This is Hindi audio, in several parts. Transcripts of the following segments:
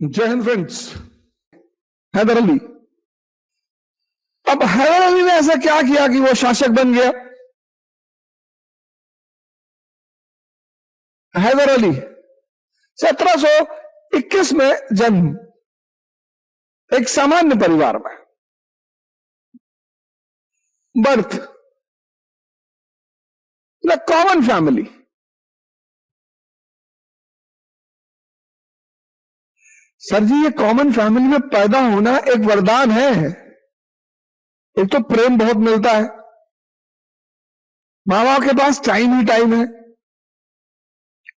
जय हिंद फ्रेंड्स। हैदर अली। अब हैदर अली ने ऐसा क्या किया कि वो शासक बन गया? हैदर अली 1721 में जन्म, एक सामान्य परिवार में बर्थ, कॉमन फैमिली। सर जी, ये कॉमन फैमिली में पैदा होना एक वरदान है। एक तो प्रेम बहुत मिलता है, माँ बाप के पास टाइम ही टाइम है,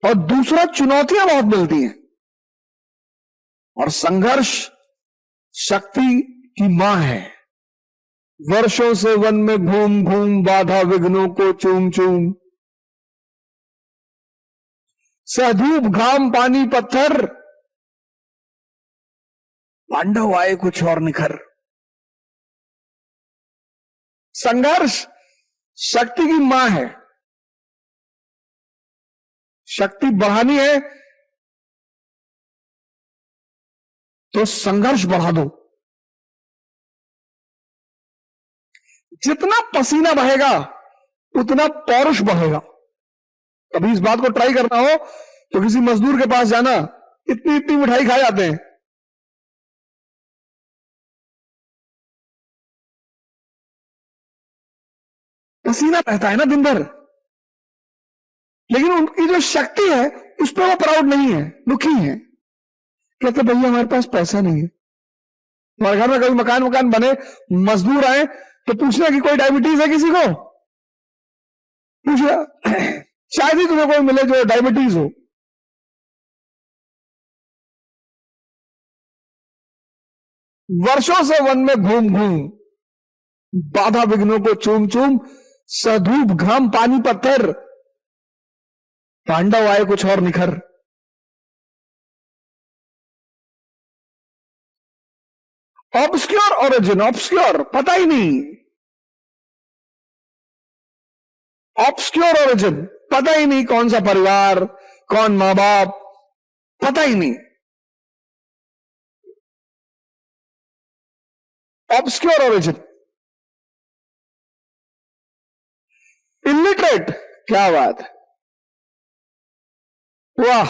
और दूसरा चुनौतियां बहुत मिलती हैं, और संघर्ष शक्ति की मां है। वर्षों से वन में घूम घूम बाधा विघ्नों को चूम चूम, सहधूप घाम पानी पत्थर, पांडव आए कुछ और निखर। संघर्ष शक्ति की मां है। शक्ति बढ़ानी है तो संघर्ष बढ़ा दो। जितना पसीना बहेगा उतना पौरुष बढ़ेगा। कभी इस बात को ट्राई करना हो तो किसी मजदूर के पास जाना, इतनी इतनी मिठाई खा जाते हैं, पसीना बहता है ना दिन भर, लेकिन उनकी जो शक्ति है उस पर वो प्राउड नहीं है, दुखी है। कहते भैया हमारे पास पैसा नहीं है। तुम्हारे घर में कभी मकान बने, मजदूर आए तो पूछना कि कोई डायबिटीज है किसी को, पूछना, शायद ही तुम्हें कोई मिले जो डायबिटीज हो। वर्षों से वन में घूम घूम बाधा विघ्नों को चूम चूम, सधूप घाम पानी पत्थर, पांडव आए कुछ और निखर। ऑब्सक्योर ओरिजिन, ऑब्सक्योर पता ही नहीं, ऑब्सक्योर ओरिजिन पता ही नहीं, कौन सा परिवार, कौन मां बाप, पता ही नहीं। Obscure origin. इलिटरेट, क्या बात है, वाह।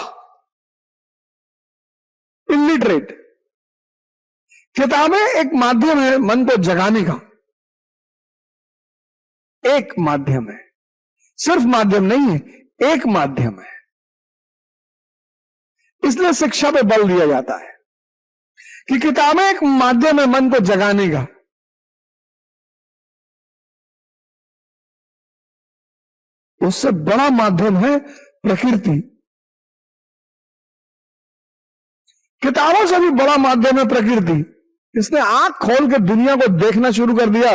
इलिटरेट। किताबें एक माध्यम है मन को जगाने का, एक माध्यम है, सिर्फ माध्यम नहीं है, एक माध्यम है। इसलिए शिक्षा पे बल दिया जाता है कि किताबें एक माध्यम है मन को जगाने का। उससे बड़ा माध्यम है प्रकृति। किताबों से भी बड़ा माध्यम है प्रकृति। इसने आंख खोल के दुनिया को देखना शुरू कर दिया।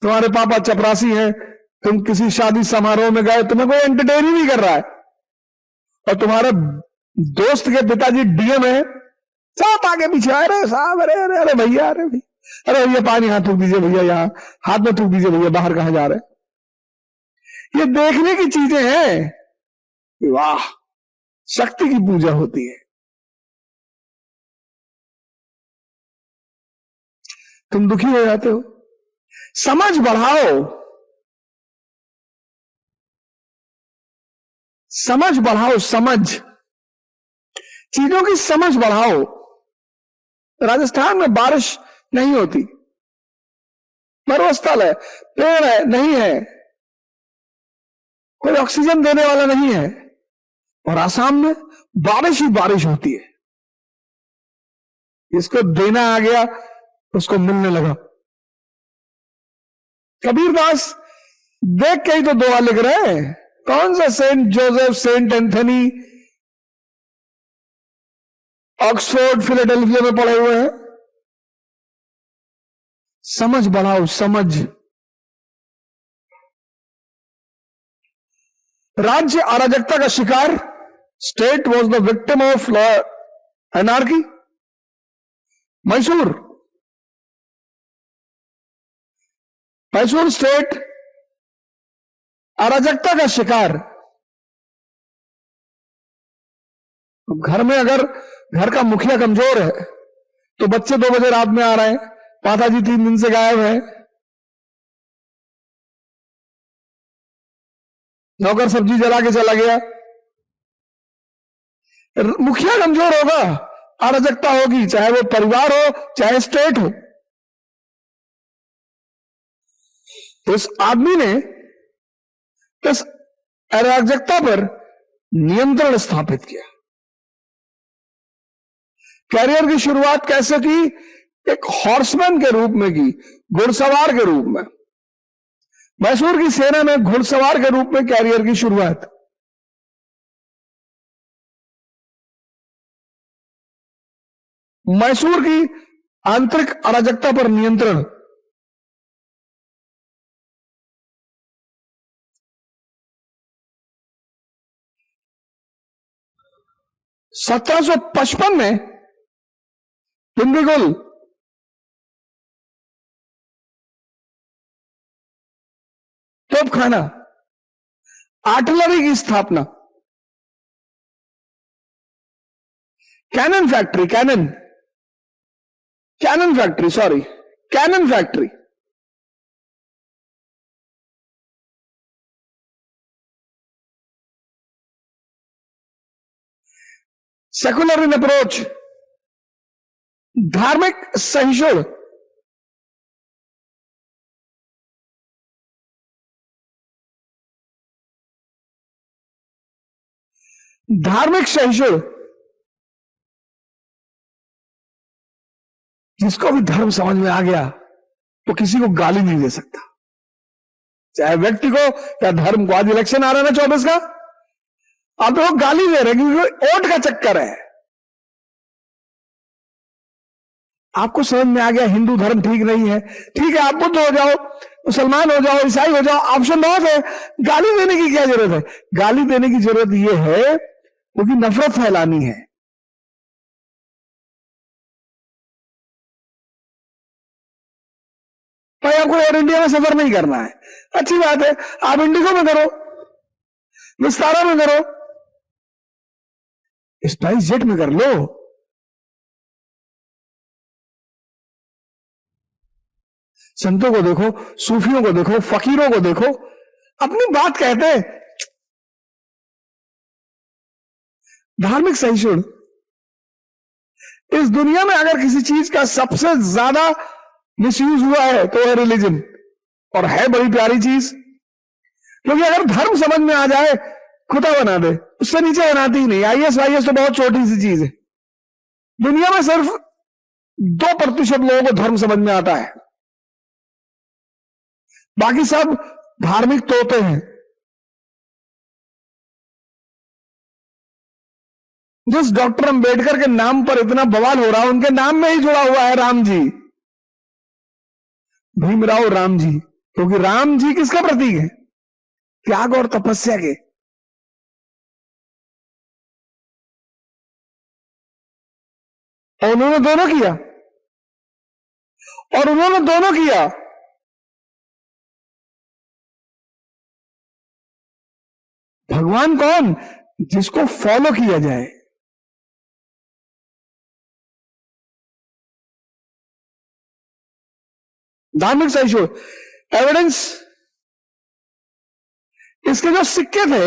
तुम्हारे पापा चपरासी हैं, तुम किसी शादी समारोह में गए, तुम्हें कोई एंटरटेन ही नहीं कर रहा है, और तुम्हारे दोस्त के पिताजी डीएम है, सब आगे पीछे आ रहे साहब, अरे अरे अरे भैया, अरे भैया, अरे भैया पानी हाथ थूक दीजिए भैया, यहां हाथ में थूक दीजिए भैया, बाहर कहां जा रहे हैं। ये देखने की चीजें हैं। वाह, शक्ति की पूजा होती है। तुम दुखी हो जाते हो, समझ बढ़ाओ, समझ बढ़ाओ, समझ, चीजों की समझ बढ़ाओ। राजस्थान में बारिश नहीं होती, मरुस्थल है, पेड़ है नहीं है, कोई ऑक्सीजन देने वाला नहीं है, और आसाम में बारिश ही बारिश होती है। इसको देना आ गया, उसको मिलने लगा। कबीरदास देख के ही तो दुआ लिख रहे हैं। कौन सा Saint Joseph, Saint Anthony Oxford Philadelphia में पढ़े हुए हैं। समझ बढ़ाओ, समझ। राज्य अराजकता का शिकार, state was the victim of law anarchy. Mysore state अराजकता का शिकार, अब घर में अगर घर का मुखिया कमजोर है तो बच्चे 2 बजे रात में आ रहे हैं, माताजी 3 दिन से गायब है, नौकर सब्जी जला के चला गया, मुखिया कमजोर होगा, अराजकता होगी, चाहे वो परिवार हो चाहे स्टेट हो। तो इस आदमी ने इस अराजकता पर नियंत्रण स्थापित किया। कैरियर की शुरुआत कैसे की? एक हॉर्समैन के रूप में की, घुड़सवार के रूप में। मैसूर की सेना में घुड़सवार के रूप में कैरियर की शुरुआत। मैसूर की आंतरिक अराजकता पर नियंत्रण। सत्रह सौ पचपन में डिंडीगुल तोपखाना, आर्टिलरी की स्थापना, cannon factory, cannon factory. Secular in approach, धार्मिक सहिष्णु, जिसको भी धर्म समझ में आ गया तो किसी को गाली नहीं दे सकता, चाहे व्यक्ति को या धर्म को। आज इलेक्शन आ रहा है ना 24 का, आप लोग गाली दे रहे हैं क्योंकि वोट का चक्कर है। आपको समझ में आ गया हिंदू धर्म ठीक नहीं है, ठीक है, आप बुद्ध हो जाओ, मुसलमान हो जाओ, ईसाई हो जाओ, ऑप्शन बहुत है। गाली देने की क्या जरूरत है? गाली देने की जरूरत यह है क्योंकि नफरत फैलानी है। भाई आपको एयर इंडिया में सफर नहीं करना है, अच्छी बात है, आप इंडिगो में करो, विस्तारा में करो, स्पाइस जेट में कर लो। संतों को देखो, सूफियों को देखो, फकीरों को देखो, अपनी बात कहते हैं। धार्मिक सहिष्णु। इस दुनिया में अगर किसी चीज का सबसे ज्यादा मिसयूज हुआ है तो है रिलीजन, और है बड़ी प्यारी चीज, क्योंकि अगर धर्म समझ में आ जाए खुदा बना दे, उससे नीचे बनाती ही नहीं। आईएस वाईएस तो बहुत छोटी सी चीज है। दुनिया में सिर्फ 2% लोगों को धर्म समझ में आता है, बाकी सब धार्मिक तोते हैं। जिस डॉक्टर अंबेडकर के नाम पर इतना बवाल हो रहा है, उनके नाम में ही जुड़ा हुआ है राम जी, भीमराव राम जी, क्योंकि राम जी किसका प्रतीक है? त्याग और तपस्या के। और उन्होंने दोनों किया, भगवान कौन? जिसको फॉलो किया जाए। धार्मिक सहिष्णु एविडेंस, इसके जो सिक्के थे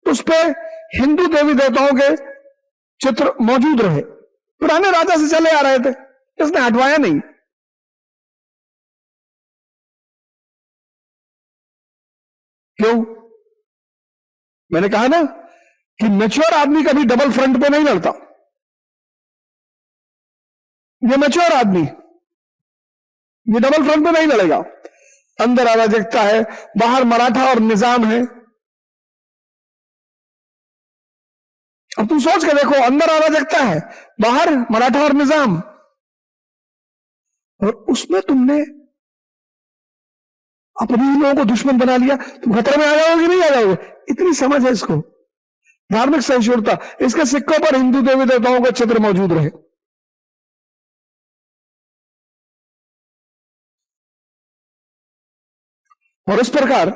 उस पे हिंदू देवी देवताओं के चित्र मौजूद रहे, पुराने राजा से चले आ रहे थे, इसने हटवाया नहीं। क्यों? मैंने कहा ना कि मैच्योर आदमी कभी डबल फ्रंट पे नहीं लड़ता। ये मैच्योर आदमी ये डबल फ्रंट पे नहीं लड़ेगा। अंदर अराजकता है, बाहर मराठा और निजाम है। अब तुम सोच के देखो, अंदर अराजकता है, बाहर मराठा और निजाम, और उसमें तुमने अपने ही लोगों को दुश्मन बना लिया, तुम खतरे में आ जाओगे नहीं आ जाओगे? इतनी समझ है इसको। धार्मिक सहिष्णुता, इसके सिक्कों पर हिंदू देवी देवताओं का चित्र मौजूद रहे। और इस प्रकार,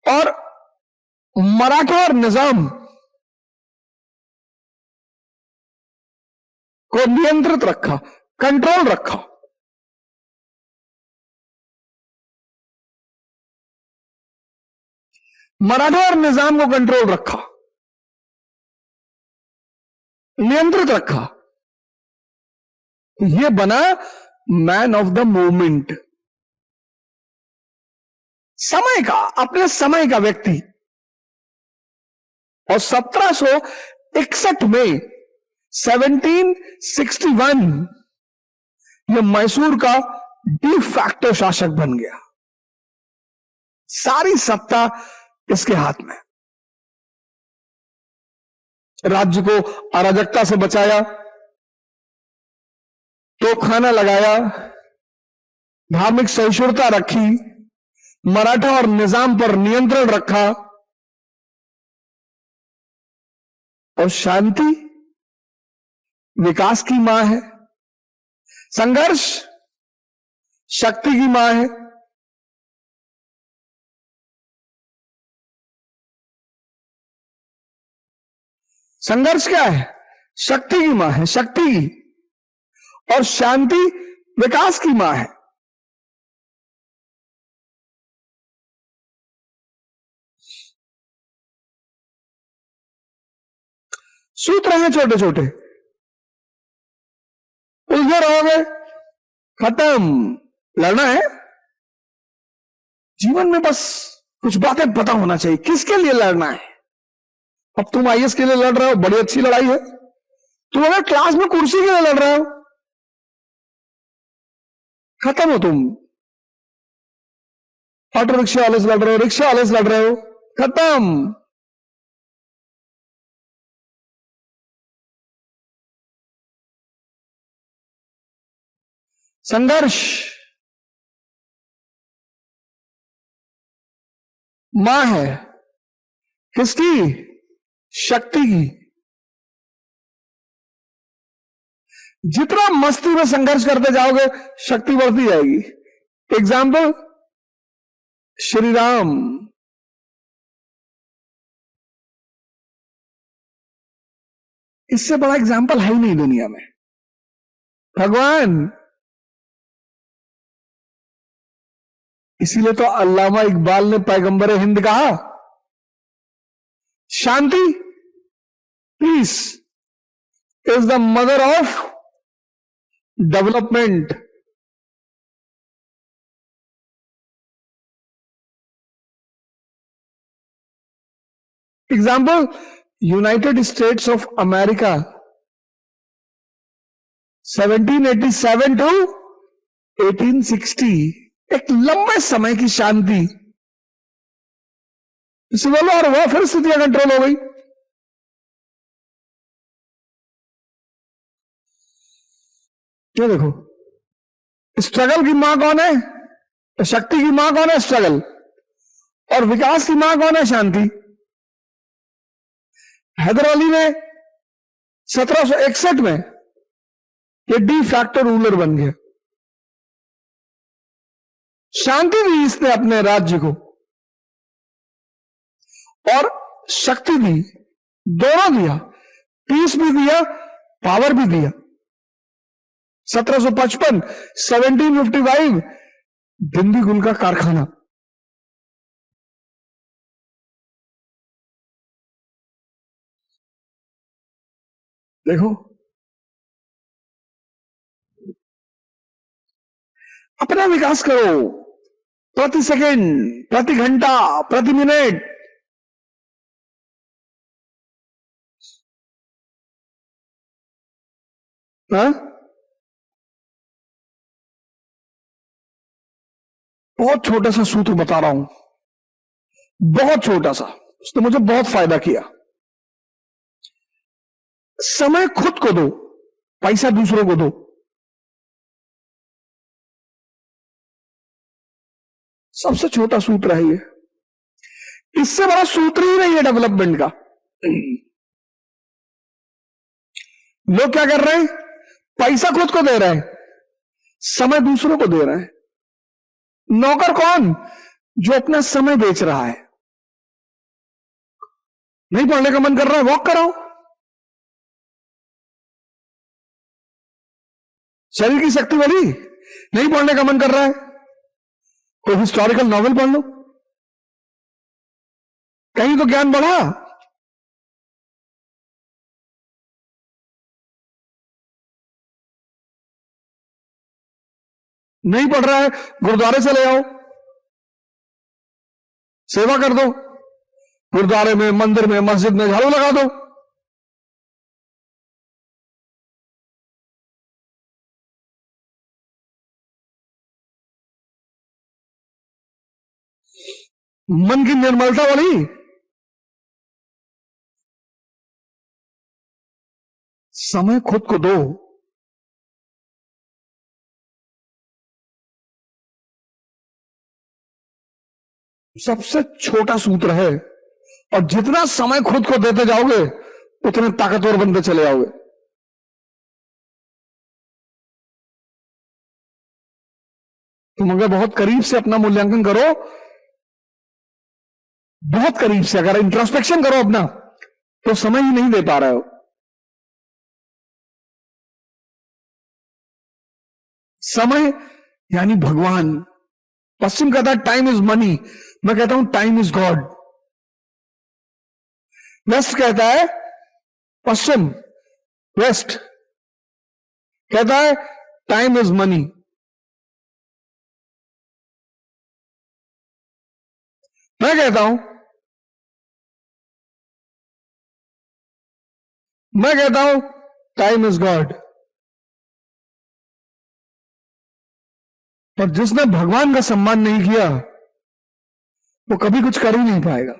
और मराठा और निजाम को नियंत्रित रखा, कंट्रोल रखा। मराठा और निजाम को कंट्रोल रखा, नियंत्रित रखा। यह बना मैन ऑफ द मूवमेंट, समय का, अपने समय का व्यक्ति। और 1761 में 1761 यह मैसूर का डी फैक्टो शासक बन गया। सारी सत्ता इसके हाथ में। राज्य को अराजकता से बचाया, तोपखाना लगाया, धार्मिक सहिष्णुता रखी, मराठा और निजाम पर नियंत्रण रखा, और शांति विकास की मां है, संघर्ष शक्ति की मां है। संघर्ष क्या है? शक्ति की मां है, शक्ति की। और शांति विकास की मां है। सूत्र हैं छोटे छोटे, उलझे रहोगे, खत्म। लड़ना है जीवन में, बस कुछ बातें पता होना चाहिए किसके लिए लड़ना है। अब तुम आईएएस के लिए लड़ रहे हो, बड़ी अच्छी लड़ाई है। तुम अगर क्लास में कुर्सी के लिए लड़ रहे हो, खत्म हो तुम। ऑटो रिक्शा वाले से लड़ रहे हो, रिक्शा वाले से लड़ रहे हो, खत्म। संघर्ष मां है किसकी? शक्ति की। जितना मस्ती में संघर्ष करते जाओगे, शक्ति बढ़ती जाएगी। एग्जाम्पल श्री राम। इससे बड़ा एग्जाम्पल है ही नहीं दुनिया में। भगवान। इसीलिए तो अल्लामा इकबाल ने पैगंबर हिंद कहा, शांति, peace is the mother of development. Example United States of America 1787 to 1860, एक लंबे समय की शांति। सिविल वॉर हुआ, फिर स्थितियां कंट्रोल हो गई। ये देखो, स्ट्रगल की मां कौन है? शक्ति की मां कौन है? स्ट्रगल। और विकास की मां कौन है? शांति। हैदर अली ने 1761 में ये डी फैक्टो रूलर बन गया। शांति दी इसने अपने राज्य को, और शक्ति दी, दोनों दिया। पीस भी दिया, पावर भी दिया। 1755 1755 बिंदी गुल का कारखाना। देखो, अपना विकास करो, प्रति सेकंड, प्रति घंटा, प्रति मिनट। हाँ? बहुत छोटा सा सूत्र बता रहा हूं, बहुत छोटा सा, उसने मुझे बहुत फायदा किया। समय खुद को दो, पैसा दूसरों को दो। सबसे छोटा सूत्र है ये। इससे बड़ा सूत्र ही नहीं है डेवलपमेंट का। लोग क्या कर रहे हैं? पैसा खुद को दे रहे हैं, समय दूसरों को दे रहे हैं। नौकर कौन? जो अपना समय बेच रहा है। नहीं पढ़ने का मन कर रहा है, वॉक कराओ। शरीर की शक्ति बढ़ी? नहीं पढ़ने का मन कर रहा है, कोई हिस्टोरिकल नॉवेल पढ़ लो, कहीं तो ज्ञान बढ़ा। नहीं पढ़ रहा है, गुरुद्वारे से ले आओ, सेवा कर दो, गुरुद्वारे में, मंदिर में, मस्जिद में झाड़ू लगा दो। मन की निर्मलता बढ़ी। समय खुद को दो। सबसे छोटा सूत्र है, और जितना समय खुद को देते जाओगे उतने ताकतवर बनते चले जाओगे। तुम अगर बहुत करीब से अपना मूल्यांकन करो, बहुत करीब से अगर इंट्रोस्पेक्शन करो अपना, तो समय ही नहीं दे पा रहे हो। समय यानी भगवान। पश्चिम कहता है टाइम इज मनी, मैं कहता हूं टाइम इज गॉड। वेस्ट कहता है, पश्चिम, वेस्ट कहता है टाइम इज मनी। मैं कहता हूं टाइम इज गॉड। और जिसने भगवान का सम्मान नहीं किया वो कभी कुछ कर ही नहीं पाएगा।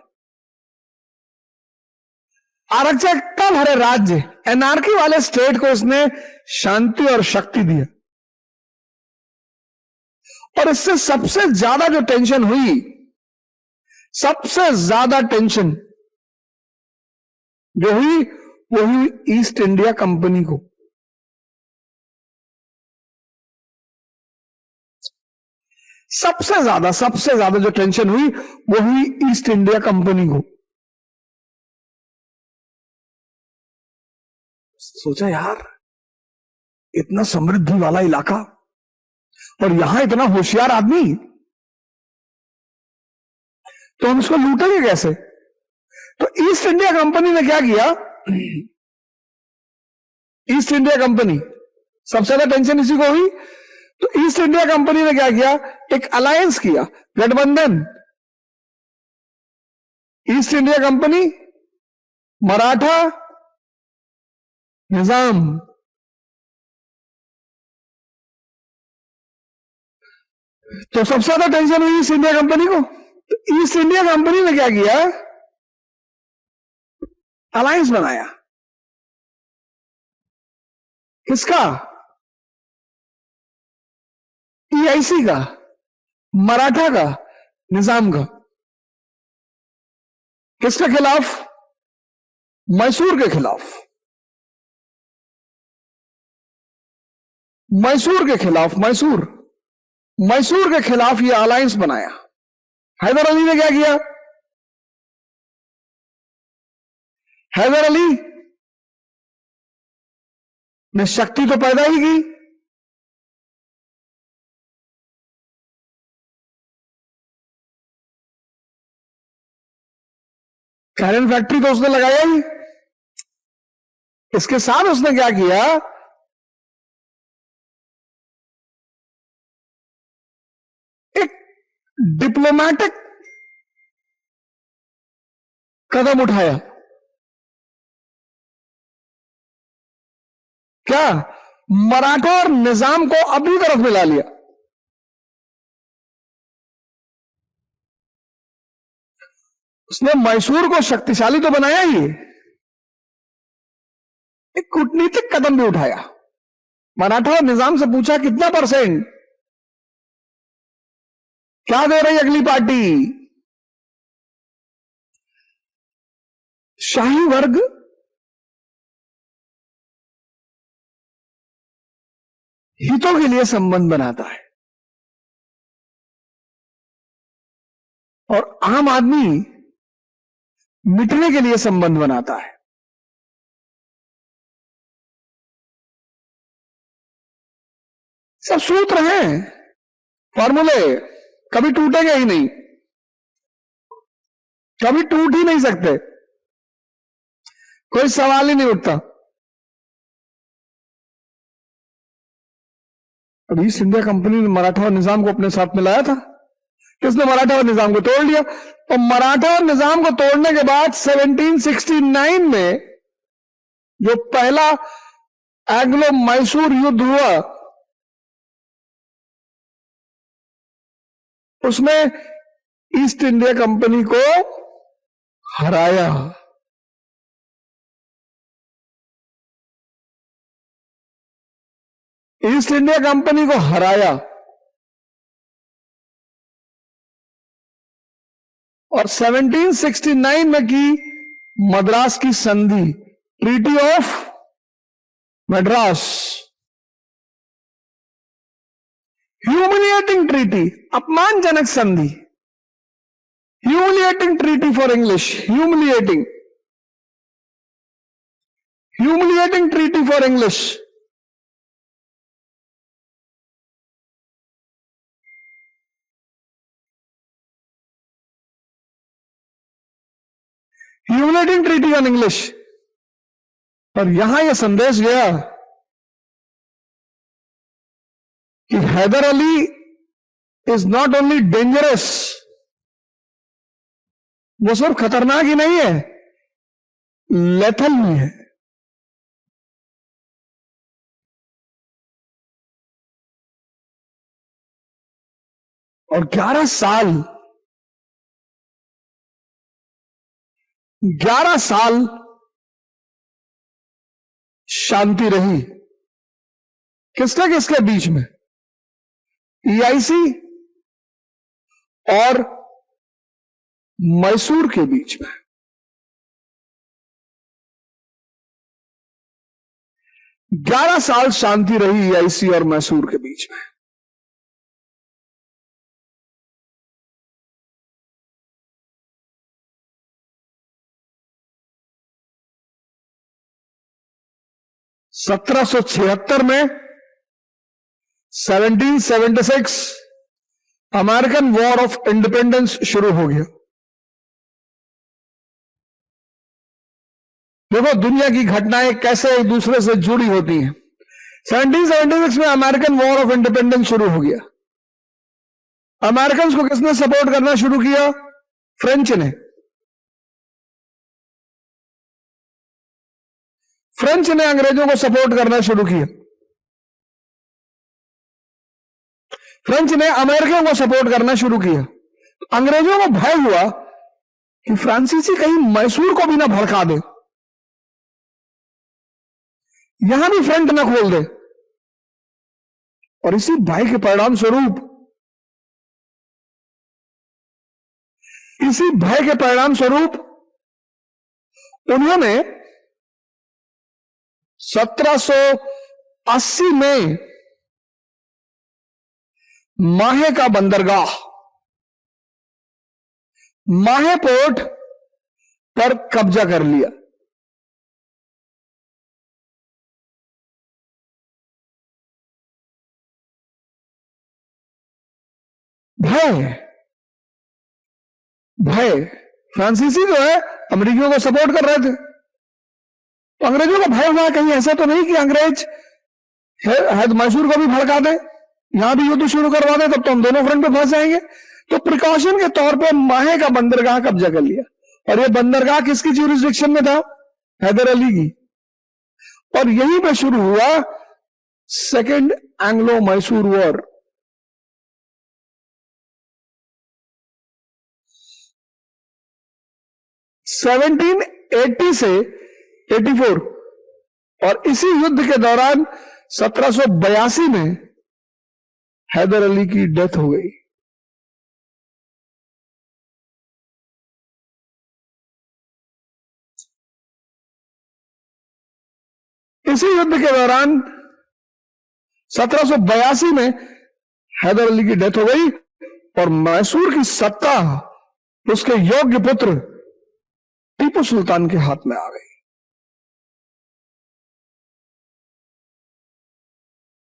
अराजकता भरे राज्य, एनार्की वाले स्टेट को इसने शांति और शक्ति दिया। और इससे सबसे ज्यादा जो टेंशन हुई, सबसे ज्यादा टेंशन जो हुई वो हुई ईस्ट इंडिया कंपनी को। सबसे ज्यादा जो टेंशन हुई वो हुई ईस्ट इंडिया कंपनी को। सोचा यार, इतना समृद्धि वाला इलाका और यहां इतना होशियार आदमी, तो हम इसको लूटेंगे कैसे? तो ईस्ट इंडिया कंपनी ने क्या किया? ईस्ट इंडिया कंपनी, सबसे ज्यादा टेंशन इसी को हुई, तो ईस्ट इंडिया कंपनी ने क्या किया? एक अलायंस किया, गठबंधन। ईस्ट इंडिया कंपनी, मराठा, निजाम। तो सबसे ज्यादा टेंशन हुई ईस्ट इंडिया कंपनी को, तो ईस्ट इंडिया कंपनी ने क्या किया? अलायंस बनाया। किसका? ईआईसी का, मराठा का, निजाम का। किसके खिलाफ? मैसूर के खिलाफ। मैसूर के खिलाफ, मैसूर के खिलाफ यह अलायंस बनाया। हैदर अली ने क्या किया? हैदर अली ने शक्ति तो पैदा ही की, कैरन फैक्ट्री तो उसने लगाया ही। इसके साथ उसने क्या किया? एक डिप्लोमेटिक कदम उठाया। क्या? मराठा और निजाम को अपनी तरफ मिला लिया। उसने मैसूर को शक्तिशाली तो बनाया ही, एक कूटनीतिक कदम भी उठाया। मराठा और निजाम से पूछा कितना परसेंट, क्या दे रही अगली पार्टी? शाही वर्ग हितों के लिए संबंध बनाता है और आम आदमी मिटने के लिए संबंध बनाता है। सब सूत्र हैं, फॉर्मूले, कभी टूटेंगे ही नहीं, कभी टूट ही नहीं सकते, कोई सवाल ही नहीं उठता। अब ईस्ट इंडिया कंपनी ने मराठा निजाम को अपने साथ मिलाया था, किसने मराठा निजाम को तोड़ लिया। और मराठा निजाम को तोड़ने के बाद 1769 में जो पहला एंग्लो मैसूर युद्ध हुआ, उसमें ईस्ट इंडिया कंपनी को हराया। ईस्ट इंडिया कंपनी को हराया और 1769 में की मद्रास की संधि, treaty of Madras, humiliating treaty, अपमानजनक संधि, humiliating treaty for English, humiliating treaty for English. Humiliating treaty on English. और यहां यह संदेश गया कि Haidar Ali is not only dangerous, वो सिर्फ खतरनाक ही नहीं है, लेथल भी है। और 11 साल शांति रही, किसके किसके बीच में, ईआईसी और मैसूर के बीच में। 11 साल शांति रही ईआईसी और मैसूर के बीच में। (1776) में 1776 अमेरिकन वॉर ऑफ इंडिपेंडेंस शुरू हो गया। देखो दुनिया की घटनाएं कैसे एक दूसरे से जुड़ी होती हैं। 1776 में अमेरिकन वॉर ऑफ इंडिपेंडेंस शुरू हो गया। अमेरिकन को किसने सपोर्ट करना शुरू किया? फ्रेंच ने। फ्रेंच ने अंग्रेजों को सपोर्ट करना शुरू किया। फ्रेंच ने अमेरिकियों को सपोर्ट करना शुरू किया। अंग्रेजों को भय हुआ कि फ्रांसीसी कहीं मैसूर को भी ना भड़का दे, यहां भी फ्रंट ना खोल दे। और इसी भय के परिणाम स्वरूप उन्होंने 1780 में माहे का बंदरगाह, माहे पोर्ट पर कब्जा कर लिया। भय फ्रांसीसी जो है अमेरिकियों को सपोर्ट कर रहे थे, तो अंग्रेजों को भय हुआ कहीं ऐसा तो नहीं कि अंग्रेज मैसूर को भी भड़का दे, यहां भी युद्ध शुरू करवा दे, तब तो हम दोनों फ्रंट पे फंस जाएंगे। तो प्रिकॉशन के तौर पे माहे का बंदरगाह कब्जा कर लिया। और ये बंदरगाह किसकी ज्यूरिसडिक्शन में था? हैदर अली की। और यहीं पे शुरू हुआ सेकेंड एंग्लो मैसूर वॉर। (1780 से 84) और इसी युद्ध के दौरान 1782 में हैदर अली की डेथ हो गई। इसी युद्ध के दौरान 1782 में हैदर अली की डेथ हो गई और मैसूर की सत्ता उसके योग्य पुत्र टीपू सुल्तान के हाथ में आ गई।